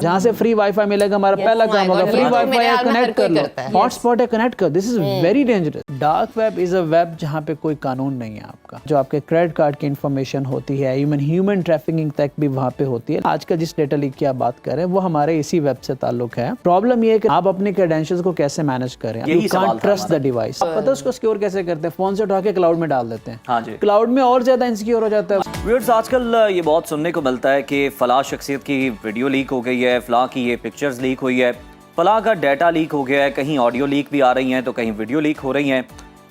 जहाँ से free wifi मिलेगा हमारा पहला काम होगा फ्री वाईफाई है, कनेक्ट कर लो, हॉटस्पॉट है, कनेक्ट कर। This is very dangerous. Dark web is a web जहाँ पे कोई कानून नहीं है आपका, जो आपके क्रेडिट कार्ड की इंफॉर्मेशन होती है, इवन ह्यूमन ट्रैफिकिंग तक भी वहाँ पे होती है। आज का जिस डेटा लीक की आप बात कर रहे हैं वो हमारे इसी वेब से ताल्लुक है। प्रॉब्लम ये है कि आप अपने क्रेडेंशियल्स को कैसे मैनेज करें, you can't trust the device. आप पता है उसको सिक्योर कैसे करते हैं? फोन से उठा के क्लाउड में डाल देते हैं। हाँ जी, क्लाउड में और ज्यादा इनसिक्योर हो जाता है। व्यूअर्स, आजकल ये बहुत सुनने को मिलता है कि फलां शख्सियत की वीडियो लीक हो गई है, फलां की ये पिक्चर्स लीक हुई है, फलां का डाटा लीक हो गया है, कहीं ऑडियो लीक भी आ रही हैं तो कहीं वीडियो लीक हो रही हैं।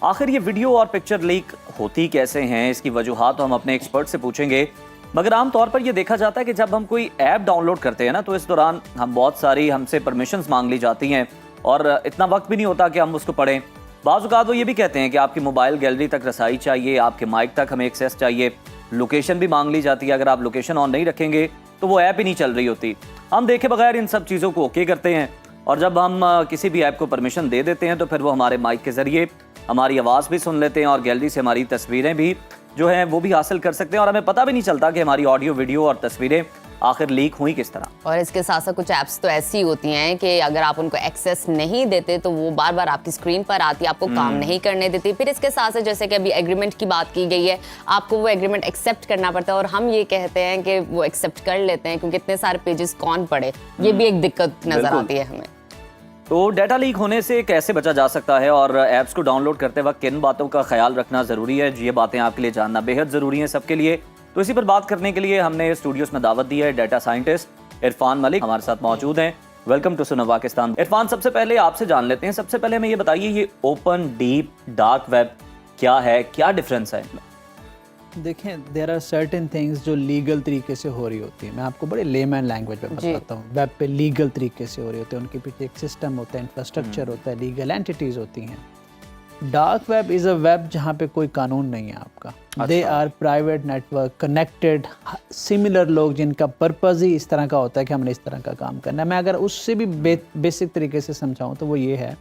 आखिर ये वीडियो और पिक्चर लीक होती कैसे हैं, इसकी वजूहात तो हम अपने एक्सपर्ट से पूछेंगे। मगर आम तौर पर ये देखा जाता है कि जब हम कोई ऐप डाउनलोड करते हैं ना, तो इस दौरान हम बहुत सारी हमसे परमिशंस मांग ली जाती हैं और इतना वक्त भी नहीं होता कि हम उसको पढ़ें। बाज़ औक़ात वो ये भी कहते हैं कि आपकी मोबाइल गैलरी तक रसाई चाहिए, आपके माइक तक हमें एक्सेस चाहिए, लोकेशन भी मांग ली जाती है। अगर आप लोकेशन ऑन नहीं रखेंगे तो वो ऐप ही नहीं चल रही होती। हम देखे बगैर इन सब चीज़ों को ओके करते हैं और जब हम किसी भी ऐप को परमिशन दे देते हैं तो फिर वो हमारे माइक के ज़रिए हमारी आवाज़ भी सुन लेते हैं और गैलरी से हमारी तस्वीरें भी जो हैं वो भी हासिल कर सकते हैं और हमें पता भी नहीं चलता कि हमारी ऑडियो, वीडियो और तस्वीरें आखिर लीक हुई किस तरह। और इसके साथ साथ कुछ ऐप्स तो ऐसी होती हैं कि अगर आप उनको एक्सेस नहीं देते तो वो बार बार आपकी स्क्रीन पर आती है, आपको काम नहीं करने देती। फिर इसके साथ साथ जैसे कि अभी एग्रीमेंट की बात की गई है, आपको वो एग्रीमेंट एक्सेप्ट करना पड़ता है और हम ये कहते हैं कि वो एक्सेप्ट कर लेते हैं क्योंकि इतने सारे पेजेस कौन पढ़े, ये भी एक दिक्कत नजर आती है हमें। तो डाटा लीक होने से कैसे बचा जा सकता है और ऐप्स को डाउनलोड करते वक्त किन बातों का ख्याल रखना ज़रूरी है, ये बातें आपके लिए जानना बेहद ज़रूरी है सबके लिए। तो इसी पर बात करने के लिए हमने स्टूडियोज में दावत दी है डाटा साइंटिस्ट इरफान मलिक हमारे साथ मौजूद हैं। वेलकम टू सुनो पाकिस्तान। इरफान, सबसे पहले आपसे जान लेते हैं, सबसे पहले हमें ये बताइए ये ओपन, डीप, डार्क वेब क्या है, क्या डिफरेंस है इनमें? देखें, देयर आर सर्टेन थिंग्स जो लीगल तरीके से हो रही होती है। मैं आपको बड़े लेमैन लैंग्वेज में बताता हूँ। वेब पे लीगल तरीके से हो रही होती है, उनके पीछे एक सिस्टम होता है, इंफ्रास्ट्रक्चर होता है, लीगल एंटिटीज होती हैं। Dark web is a web जहाँ पे कोई कानून नहीं है आपका। They are private network connected similar लोग जिनका पर्पज़ ही इस तरह का होता है कि हमने इस तरह का काम करना है। मैं अगर उससे भी बेसिक तरीके से समझाऊँ तो वो ये है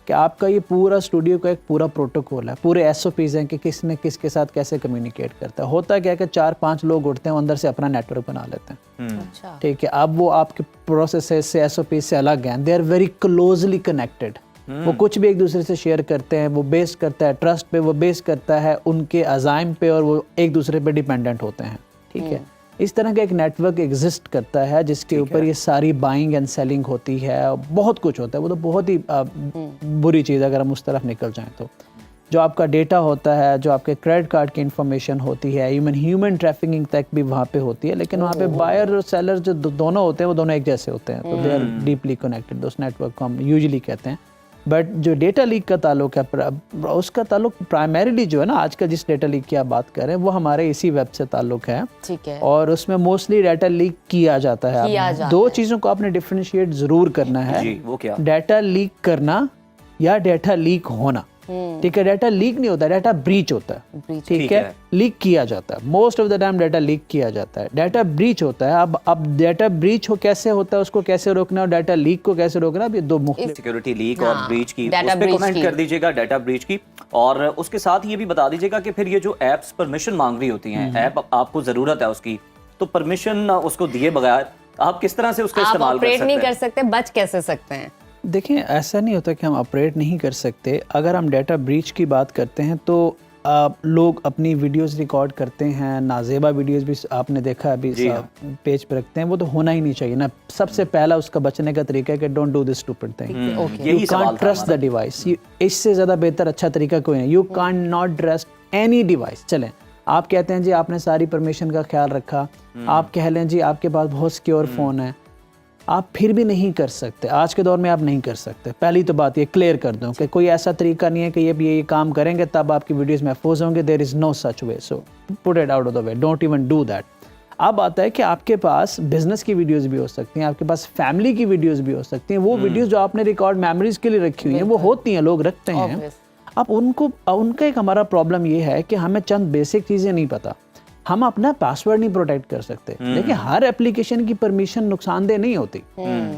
कि आपका ये पूरा स्टूडियो का एक पूरा प्रोटोकॉल है, पूरे SOPs हैं कि किसने किसके साथ कैसे कम्युनिकेट करता है। होता क्या है कि 4-5 लोग उठते हैं, अंदर से अपना नेटवर्क बना लेते हैं। ठीक है, अब वो आपके प्रोसेस से SOPs से अलग हैं। They are very closely connected. वो कुछ भी एक दूसरे से शेयर करते हैं। वो बेस करता है ट्रस्ट पे, वो बेस करता है उनके अज़ाइम पे और वो एक दूसरे पे डिपेंडेंट होते हैं। ठीक है, इस तरह का एक नेटवर्क एग्जिस्ट करता है जिसके ऊपर ये सारी बाइंग एंड सेलिंग होती है, बहुत कुछ होता है। वो तो बहुत ही बुरी चीज़ है अगर हम उस तरफ निकल जाएं तो। जो आपका डेटा होता है, जो आपके क्रेडिट कार्ड की इंफॉर्मेशन होती है, इवन ह्यूमन ट्रैफिकिंग तक भी वहाँ पे होती है। लेकिन वहाँ पे बायर और सेलर जो दोनों होते हैं वो दोनों एक जैसे होते हैं, तो दे आर डीपली कनेक्टेड। उस नेटवर्क को हम यूजुअली कहते हैं। बट जो डेटा लीक का ताल्लुक है, उसका ताल्लुक प्राइमरीली जो है ना, आज का जिस डेटा लीक की आप बात कर रहे हैं वो हमारे इसी वेब से ताल्लुक है। ठीक है, और उसमें मोस्टली डाटा लीक किया जाता है। दो चीज़ों को आपने डिफरेंशिएट ज़रूर करना है जी, वो क्या? डाटा लीक करना या डाटा लीक होना। ठीक है, डाटा लीक नहीं होता, डाटा ब्रीच होता है। ठीक है, लीक किया जाता है। Most of the time data leak किया जाता है, डाटा ब्रीच होता है। अब डाटा ब्रीच हो कैसे होता है, उसको कैसे रोकना और डाटा लीक को कैसे रोकना, अब ये दो मुख्तलिफ। सिक्योरिटी लीक और ब्रीच की उस पे कमेंट कर दीजिएगा, डाटा ब्रीच की। और उसके साथ ये भी बता दीजिएगा कि फिर ये जो एप्स परमिशन मांग रही होती हैं, ऐप आपको जरूरत है उसकी, तो परमिशन उसको दिए बगैर आप किस तरह से उसका इस्तेमाल कर सकते हैं? नहीं कर सकते, बच कैसे सकते हैं? देखें, ऐसा नहीं होता कि हम ऑपरेट नहीं कर सकते। अगर हम डाटा ब्रीच की बात करते हैं तो लोग अपनी वीडियोस रिकॉर्ड करते हैं, नाजेबा वीडियोस भी आपने देखा अभी पेज पे रखते हैं। वो तो होना ही नहीं चाहिए ना। सबसे पहला उसका बचने का तरीका है कि don't do this stupid thing. You can't trust the device. इससे ज़्यादा बेहतर अच्छा तरीका कोई नहीं। You can't not trust any device. चलें, आप कहते हैं जी आपने सारी परमिशन का ख्याल रखा, आप कह लें जी आपके पास बहुत सिक्योर फ़ोन है, आप फिर भी नहीं कर सकते। आज के दौर में आप नहीं कर सकते। पहली तो बात ये क्लियर कर दूं कि कोई ऐसा तरीका नहीं है कि ये काम करेंगे तब आपकी वीडियोस महफूज होंगे। There is no such way, so put it out of the way, don't even do that. अब आता है कि आपके पास बिजनेस की वीडियोस भी हो सकती हैं, आपके पास फैमिली की वीडियोस भी हो सकती हैं। वो वीडियोस जो आपने रिकॉर्ड मेमोरीज के लिए रखी हुई हैं वो होती हैं, लोग रखते हैं। अब उनका एक हमारा प्रॉब्लम ये है कि हमें चंद बेसिक चीज़ें नहीं पता। हम अपना पासवर्ड नहीं प्रोटेक्ट कर सकते। देखिए, हर एप्लीकेशन की परमिशन नुकसानदेह नहीं होती।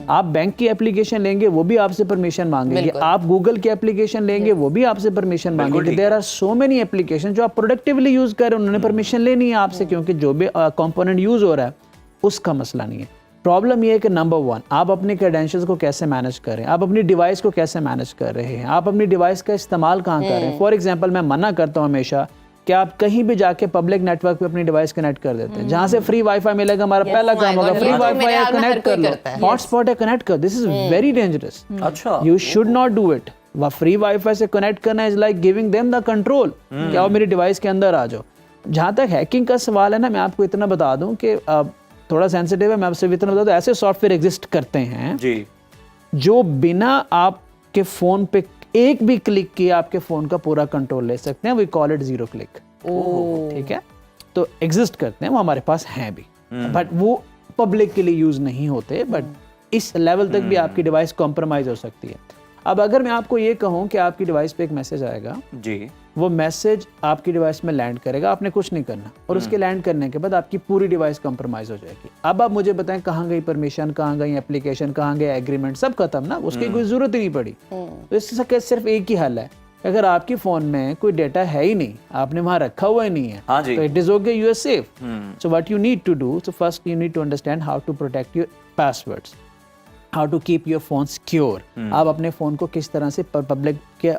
आप बैंक की एप्लीकेशन लेंगे वो भी आपसे परमिशन मांगेंगे, आप गूगल की एप्लीकेशन लेंगे वो भी आपसे परमिशन मांगेंगे। There are so many application जो आप प्रोडक्टिवली यूज कर रहे हैं, उन्होंने परमिशन लेनी है आपसे, क्योंकि जो भी कंपोनेंट यूज हो रहा है उसका मसला नहीं है। प्रॉब्लम ये है कि नंबर 1 आप अपने क्रेडेंशियल्स को कैसे मैनेज कर रहे हैं, आप अपनी डिवाइस को कैसे मैनेज कर रहे हैं, आप अपनी डिवाइस का इस्तेमाल कहाँ कर रहे हैं। फॉर एग्जांपल मैं मना करता हूँ हमेशा कि आप कहीं भी जाके पब्लिक नेटवर्क पे अपनी डिवाइस कनेक्ट कर देते हैं, जहाँ से फ्री वाईफाई मिलेगा हमारा पहला काम होगा फ्री वाईफाई है कनेक्ट कर लो, हॉटस्पॉट है कनेक्ट कर, दिस इज वेरी डेंजरस, अच्छा you should not do it. Free wifi से कनेक्ट करना is like giving them the control कि आओ मेरी डिवाइस के अंदर आ जाओ। जहाँ तक हैकिंग का सवाल है ना, मैं आपको इतना बता दूं कि थोड़ा सेंसिटिव है, मैं आपसे इतना बता दूं, ऐसे सॉफ्टवेयर एग्जिस्ट करते हैं जी जो बिना आपके फोन पे एक भी क्लिक किए आपके फोन का पूरा कंट्रोल ले सकते हैं, वी कॉल इट 0 क्लिक। ठीक है, तो एग्जिस्ट करते हैं, वो हमारे पास हैं भी, बट वो पब्लिक के लिए यूज नहीं होते, बट इस लेवल तक भी आपकी डिवाइस कॉम्प्रोमाइज हो सकती है। अब अगर मैं आपको ये कहूँ कि आपकी डिवाइस पे एक मैसेज आएगा, जी वो मैसेज आपकी डिवाइस में लैंड करेगा, आपने कुछ नहीं करना, और उसके लैंड करने के बाद आपकी पूरी डिवाइस कॉम्प्रोमाइज हो जाएगी। अब आप मुझे बताएं कहाँ गई परमिशन, कहाँ गई एप्लीकेशन, कहाँ गया एग्रीमेंट, सब खत्म ना, उसकी कोई जरूरत ही नहीं पड़ी। तो इसका सिर्फ एक ही हल है, अगर आपकी फोन में कोई डेटा है ही नहीं, आपने वहां रखा हुआ ही नहीं है, हाँ जी। तो it is okay, you are safe. So what you need to do, so first you need to understand how to protect your passwords, how to keep your phone secure. आप अपने फ़ोन को किस तरह से पब्लिक के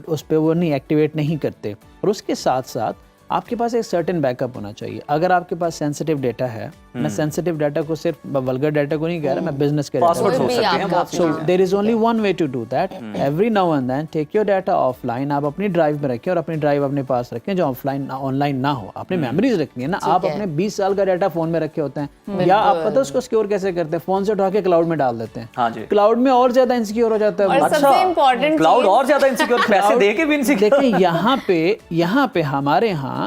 उस पर वो नहीं एक्टिवेट नहीं करते, और उसके साथ साथ आपके पास एक सर्टेन बैकअप होना चाहिए। अगर आपके पास सेंसिटिव डेटा है, मैं सेंसिटिव डाटा को सिर्फ वल्गर डाटा को नहीं कह रहा, मैं बिजनेस के पासवर्ड हो सकते हैं बहुत। So there is only one way to do that, every now and then take your data offline, आप अपनी ड्राइव में रखें, और अपनी ड्राइव अपने पास रखें जो ऑनलाइन ना हो, अपनी मेमोरीज रखनी है ना। आप अपने 20 साल का डाटा फोन में रखे होते हैं, या आप पता है उसको सिक्योर कैसे करते हैं, फोन से उठा के क्लाउड में डाल देते हैं। हाँ जी, क्लाउड में और ज्यादा इनसिक्योर हो जाता है। और सबसे इम्पोर्टेंट क्लाउड और ज्यादा इनसिक्योर, पैसे दे के भी इनसिक्योर। देखिए यहाँ पे हमारे यहाँ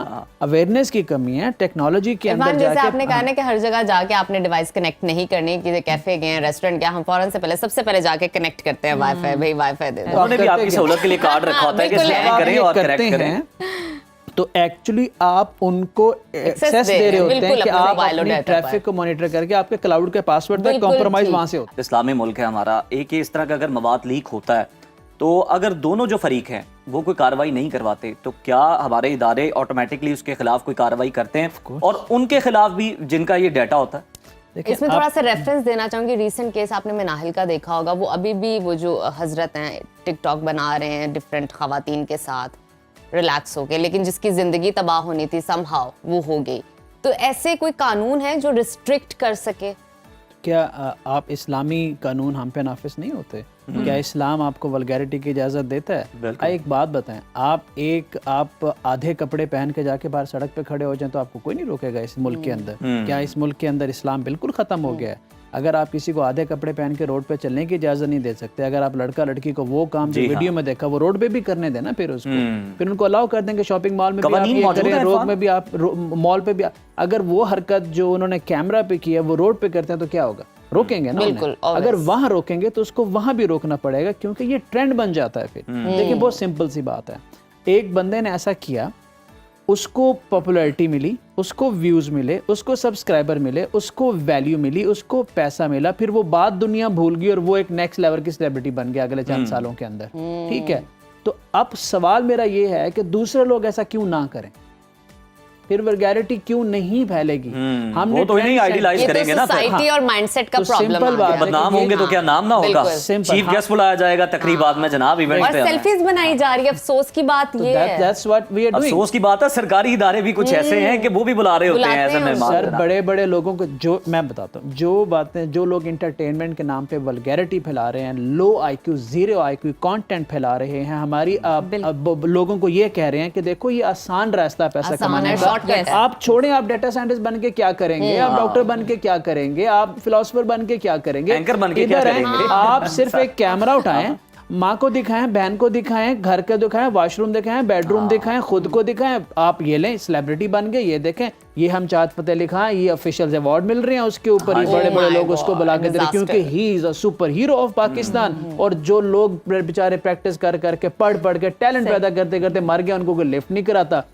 अवेयरनेस की कमी है, टेक्नोलॉजी के अंदर जैसे जाके आपने कहा ना कि हर जगह जाके आपने डिवाइस कनेक्ट नहीं करनी, कि कैफे गए, रेस्टोरेंट गया, हम फौरन से पहले सबसे पहले जाके कनेक्ट करते हैं वाईफाई, भाई वाईफाई दे दो। उन्होंने भी आपकी सहूलत के लिए कार्ड रखा होता है कि स्कैन करें और करेक्ट करें, तो एक्चुअली आप उनको एक्सेस दे रहे होते हैं कि आप अपनी ट्रैफिक को मॉनिटर करके आपके क्लाउड के पासवर्ड तक कॉम्प्रोमाइज वहां से होता है। इस्लामी मुल्क है हमारा, एक ही इस तरह का अगर मवाद लीक होता है तो अगर दोनों जो फरीक हैं वो कोई कार्रवाई नहीं करवाते, तो क्या हमारे इदारे ऑटोमेटिकली उसके खिलाफ कोई कार्रवाई करते हैं, और उनके खिलाफ भी जिनका ये डाटा होता है? इसमें थोड़ा सा रेफरेंस देना चाहूंगी, रीसेंट केस आपने मिनाहिल का देखा होगा, वो अभी भी वो जो हजरत हैं टिकटॉक बना रहे हैं डिफरेंट खवातीन के साथ रिलैक्स होके, लेकिन जिसकी जिंदगी तबाह होनी थी समहाउ वो हो गई। तो ऐसे कोई कानून है जो रिस्ट्रिक्ट कर सके? क्या आप इस्लामी कानून हम पे नाफिज नहीं होते? क्या इस्लाम आपको वल्गैरिटी की इजाज़त देता है? एक बात बताएं, आप आधे कपड़े पहन के जाके बाहर सड़क पे खड़े हो जाएं तो आपको कोई नहीं रोकेगा इस मुल्क के अंदर। क्या इस मुल्क के अंदर इस्लाम बिल्कुल ख़त्म हो गया है? अगर आप किसी को आधे कपड़े पहन के रोड पे चलने की इजाज़त नहीं दे सकते, अगर आप लड़का लड़की को वो काम जो वीडियो में देखा वो रोड पे भी करने देना, फिर उसको फिर उनको अलाउ कर देंगे शॉपिंग मॉल में भी आप ये करें, रोड में भी आप मॉल पे भी। अगर वो हरकत जो उन्होंने कैमरा पे की है वो रोड पे करते हैं तो क्या होगा? रोकेंगे ना उन्हें। अगर वहां रोकेंगे तो उसको वहां भी रोकना पड़ेगा, क्योंकि ये ट्रेंड बन जाता है फिर। देखिए बहुत सिंपल सी बात है, एक बंदे ने ऐसा किया, उसको पॉपुलैरिटी मिली, उसको व्यूज मिले, उसको सब्सक्राइबर मिले, उसको वैल्यू मिली, उसको पैसा मिला, फिर वो बात दुनिया भूल गई और वो एक नेक्स्ट लेवल की सेलिब्रिटी बन गया अगले चंद सालों के अंदर। ठीक है, तो अब सवाल मेरा ये है कि दूसरे लोग ऐसा क्यों ना करें, फिर वल्गैरिटी क्यों नहीं फैलेगी? हमने वो तो नहीं आइडियलाइज करेंगे ना, सोसाइटी और माइंडसेट का प्रॉब्लम है। बदनाम होंगे तो क्या नाम ना होगा, चीफ गेस्ट बुलाया जाएगा तकरीबात में, जनाब इवेंट पे, और सेल्फीज बनाई जा रही है। अफसोस की बात ये है, that's what we are doing. अफसोस की बात है सरकारी इदारे भी कुछ ऐसे हैं कि वो भी बुला रहे होते हैं ऐसे मेहमान। सर बड़े बड़े लोगों को, जो मैं बताता हूँ, जो बातें जो लोग इंटरटेनमेंट के नाम पे वल्गैरिटी फैला रहे हैं, लो IQ, 0 IQ कंटेंट फैला रहे हैं, हमारी लोगों को ये कह रहे हैं कि देखो ये आसान रास्ता पैसा कमाने का, आप छोड़ें, आप डेटा साइंटिस्ट बन के क्या करेंगे, आप डॉक्टर बन के क्या करेंगे, आप फिलोसोफर बन के क्या करेंगे, एंकर बन के क्या करेंगे? आप सिर्फ एक कैमरा उठाएं, माँ को दिखाएं, बहन को दिखाएं, घर के दिखाएं, वॉशरूम दिखाएं, बेडरूम दिखाएं, खुद को दिखाएं, आप ये लें सेलिब्रिटी बन गए, ये देखें, ये हम चाँद फतेह लिखा है, ये ऑफिशियल अवार्ड मिल रहे हैं उसके ऊपर, ही बड़े बड़े लोग उसको बुला के दे रहे, क्योंकि he is a super hero of Pakistan. और जो लोग बेचारे प्रैक्टिस कर करके पढ़ के टैलेंट पैदा करते करते मर गए, उनको कोई लिफ्ट नहीं कराता।